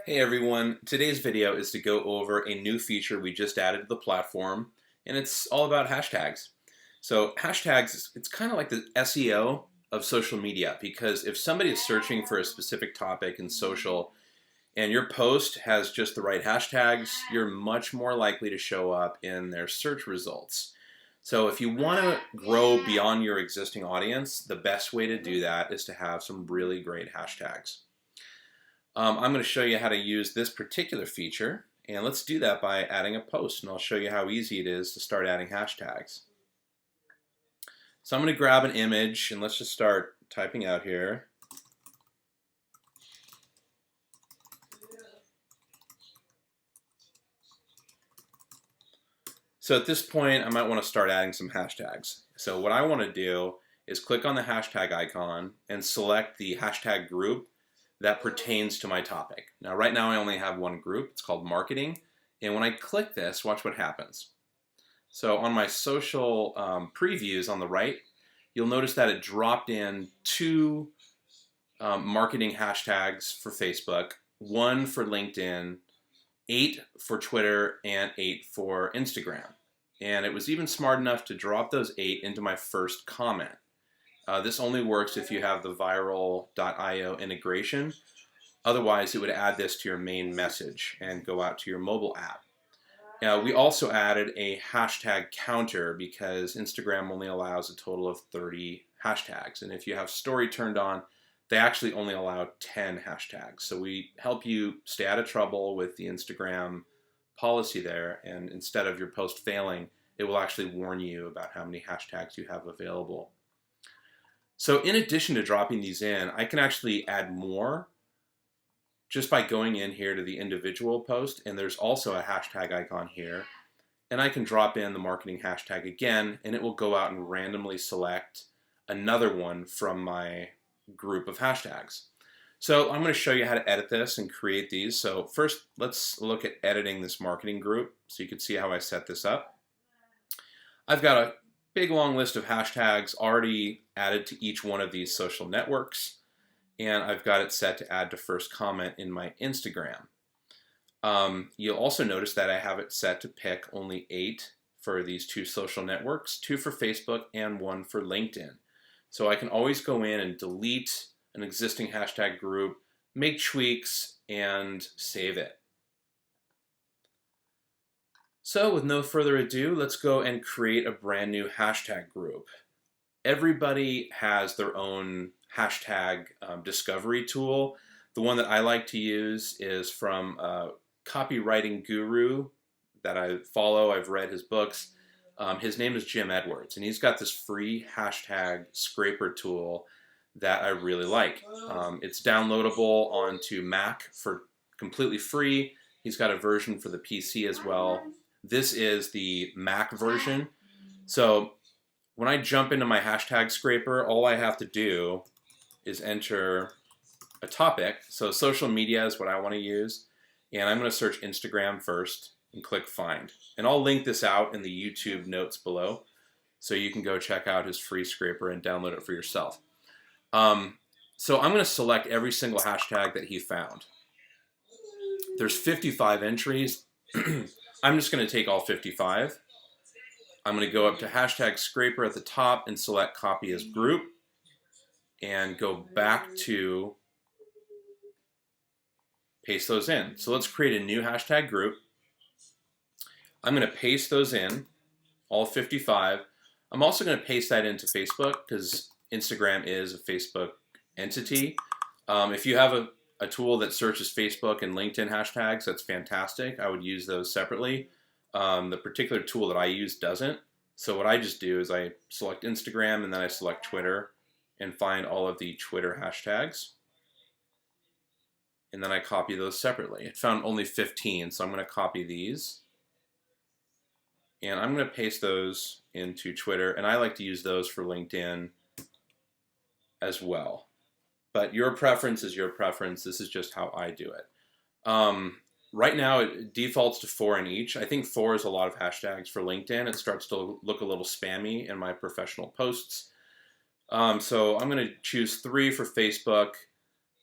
Hey everyone, today's video is to go over a new feature we just added to the platform, and it's all about hashtags. So hashtags, it's kind of like the SEO of social media, because if somebody is searching for a specific topic in social and your post has just the right hashtags, you're much more likely to show up in their search results. So if you want to grow beyond your existing audience, the best way to do that is to have some really great hashtags. I'm going to show you how to use this particular feature, and let's do that by adding a post, and I'll show you how easy it is to start adding hashtags. So I'm going to grab an image, and let's just start typing out here. So at this point, I might want to start adding some hashtags. So what I want to do is click on the hashtag icon and select the hashtag group that pertains to my topic. Now right now I only have one group, it's called marketing, and when I click this, watch what happens. So on my social previews on the right, you'll notice that it dropped in two marketing hashtags for Facebook, one for LinkedIn, 8 for Twitter, and 8 for Instagram. And it was even smart enough to drop those 8 into my first comment. This only works if you have the viral.io integration. Otherwise, it would add this to your main message and go out to your mobile app. We also added a hashtag counter because Instagram only allows a total of 30 hashtags. And if you have story turned on, they actually only allow 10 hashtags. So we help you stay out of trouble with the Instagram policy there. And instead of your post failing, it will actually warn you about how many hashtags you have available. So in addition to dropping these in, I can actually add more just by going in here to the individual post, and there's also a hashtag icon here. And I can drop in the marketing hashtag again, and it will go out and randomly select another one from my group of hashtags. So I'm going to show you how to edit this and create these. So first, let's look at editing this marketing group so you can see how I set this up. I've got a big long list of hashtags already added to each one of these social networks, and I've got it set to add to first comment in my Instagram. You'll also notice that I have it set to pick only 8 for these 2 social networks, 2 for Facebook and 1 for LinkedIn. So I can always go in and delete an existing hashtag group, make tweaks, and save it. So with no further ado, let's go and create a brand new hashtag group. Everybody has their own hashtag discovery tool. The one that I like to use is from a copywriting guru that I follow. I've read his books. His name is Jim Edwards, and he's got this free hashtag scraper tool that I really like. It's downloadable onto Mac for completely free. He's got a version for the PC as well. This is the Mac version. So when I jump into my hashtag scraper, all I have to do is enter a topic. So social media is what I want to use. And I'm going to search Instagram first and click find. And I'll link this out in the YouTube notes below so you can go check out his free scraper and download it for yourself. So I'm going to select every single hashtag that he found. There's 55 entries. I'm just going to take all 55. I'm going to go up to hashtag scraper at the top and select copy as group and go back to paste those in. So let's create a new hashtag group. I'm going to paste those in, all 55. I'm also going to paste that into Facebook because Instagram is a Facebook entity. If you have a tool that searches Facebook and LinkedIn hashtags, that's fantastic. I would use those separately. The particular tool that I use doesn't. So what I just do is I select Instagram and then I select Twitter and find all of the Twitter hashtags. And then I copy those separately. It found only 15, so I'm going to copy these. And I'm going to paste those into Twitter, and I like to use those for LinkedIn as well. But your preference is your preference. This is just how I do it. Right now, it defaults to 4 in each. I think 4 is a lot of hashtags for LinkedIn. It starts to look a little spammy in my professional posts. So I'm going to choose 3 for Facebook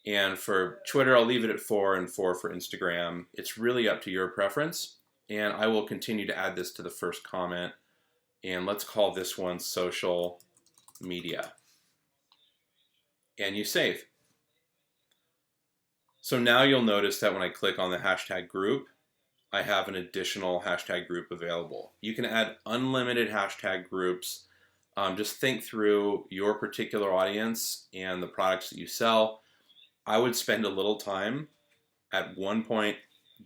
And for Twitter, I'll leave it at 4 and 4 for Instagram. It's really up to your preference. And I will continue to add this to the first comment. And let's call this one social media. And you save. So now you'll notice that when I click on the hashtag group, I have an additional hashtag group available. You can add unlimited hashtag groups. Just think through your particular audience and the products that you sell. I would spend a little time at one point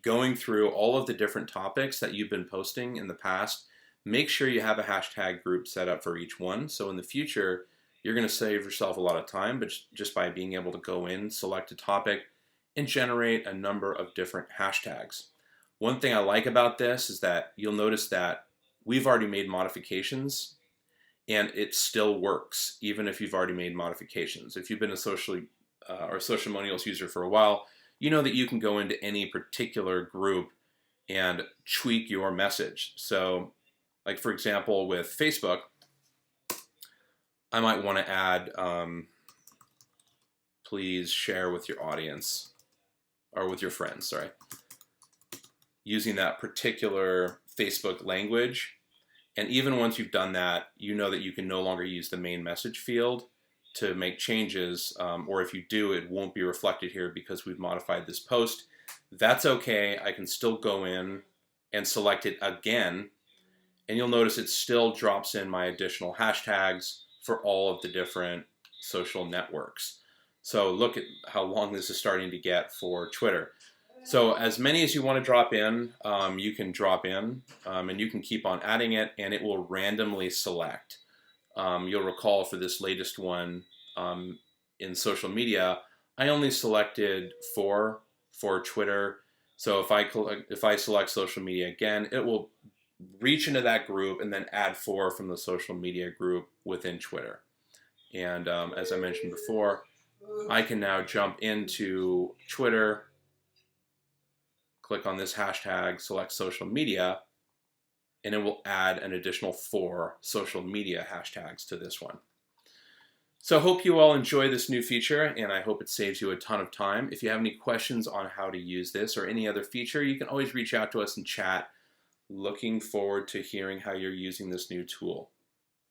going through all of the different topics that you've been posting in the past. Make sure you have a hashtag group set up for each one. So in the future, you're going to save yourself a lot of time, but just by being able to go in, select a topic, and generate a number of different hashtags. One thing I like about this is that you'll notice that we've already made modifications and it still works, even if you've already made modifications. If you've been a Socialmonials user for a while, you know that you can go into any particular group and tweak your message. So, like for example, with Facebook, I might want to add, please share with your audience, or with your friends, sorry. Using that particular Facebook language. And even once you've done that, you know that you can no longer use the main message field to make changes, or if you do, it won't be reflected here because we've modified this post. That's okay. I can still go in and select it again, and you'll notice it still drops in my additional hashtags for all of the different social networks. So look at how long this is starting to get for Twitter. So as many as you want to drop in, you can drop in, and you can keep on adding it, and it will randomly select. You'll recall for this latest one in social media, I only selected 4 for Twitter. So if I select social media again, it will reach into that group and then add 4 from the social media group within Twitter. And as I mentioned before, I can now jump into Twitter, click on this hashtag, select social media, and it will add an additional 4 social media hashtags to this one. So I hope you all enjoy this new feature, and I hope it saves you a ton of time. If you have any questions on how to use this or any other feature, you can always reach out to us in chat. Looking forward to hearing how you're using this new tool.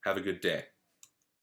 Have a good day.